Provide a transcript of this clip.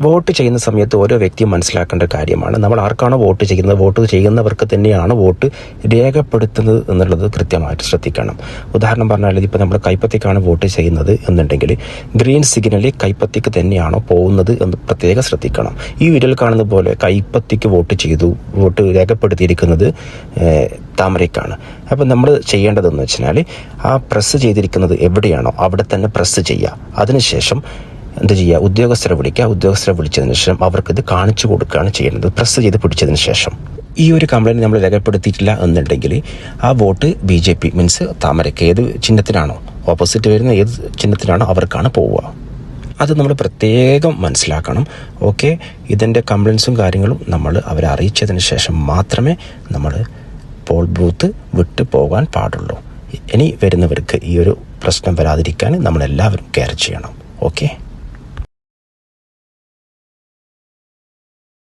Vote ചെയ്യുന്ന സമയത്ത് ഓരോ വ്യക്തിയും മനസ്സിലാക്കേണ്ട കാര്യമാണ്, നമ്മൾ ആർക്കാണോ വോട്ട് ചെയ്യുന്നത്, വോട്ട് ചെയ്യുന്നവർക്ക് തന്നെയാണ് വോട്ട് രേഖപ്പെടുത്തുന്നത് എന്നുള്ളത് കൃത്യമായിട്ട് ശ്രദ്ധിക്കണം. ഉദാഹരണം പറഞ്ഞാൽ ഇപ്പോൾ നമ്മൾ കൈപ്പത്തിക്കാണ് വോട്ട് ചെയ്യുന്നത് എന്നുണ്ടെങ്കിൽ ഗ്രീൻ സിഗ്നൽ കൈപ്പത്തിക്ക് തന്നെയാണോ പോകുന്നത് എന്ന് പ്രത്യേകം ശ്രദ്ധിക്കണം. ഈ വീഡിയോയിൽ കാണുന്ന പോലെ കൈപ്പത്തിക്ക് വോട്ട് ചെയ്തു, വോട്ട് രേഖപ്പെടുത്തിയിരിക്കുന്നത് താമരയ്ക്കാണ്. അപ്പം നമ്മൾ ചെയ്യേണ്ടതെന്ന് വെച്ചാൽ ആ പ്രസ് ചെയ്തിരിക്കുന്നത് എവിടെയാണോ അവിടെ തന്നെ പ്രസ് ചെയ്യുക. അതിനുശേഷം എന്ത് ചെയ്യുക, ഉദ്യോഗസ്ഥരെ വിളിക്കുക. ഉദ്യോഗസ്ഥരെ വിളിച്ചതിന് ശേഷം അവർക്കിത് കാണിച്ചു കൊടുക്കുകയാണ് ചെയ്യുന്നത്, പ്രസ് ചെയ്ത് പിടിച്ചതിന് ശേഷം. ഈ ഒരു കംപ്ലയിൻറ്റ് നമ്മൾ രേഖപ്പെടുത്തിയിട്ടില്ല എന്നുണ്ടെങ്കിൽ ആ വോട്ട് BJP മീൻസ് താമരയ്ക്ക് ഏത് ചിഹ്നത്തിനാണോ ഓപ്പോസിറ്റ് വരുന്ന ഏത് ചിഹ്നത്തിനാണോ അവർക്കാണ് പോവുക. അത് നമ്മൾ പ്രത്യേകം മനസ്സിലാക്കണം. ഓക്കെ, ഇതിൻ്റെ കംപ്ലയിൻസും കാര്യങ്ങളും നമ്മൾ അവരെ അറിയിച്ചതിന് ശേഷം മാത്രമേ നമ്മൾ പോൾ ബൂത്ത് വിട്ടു പോകാൻ പാടുള്ളൂ. ഇനി വരുന്നവർക്ക് ഈ ഒരു പ്രശ്നം വരാതിരിക്കാൻ നമ്മളെല്ലാവരും കെയർ ചെയ്യണം. ഓക്കെ.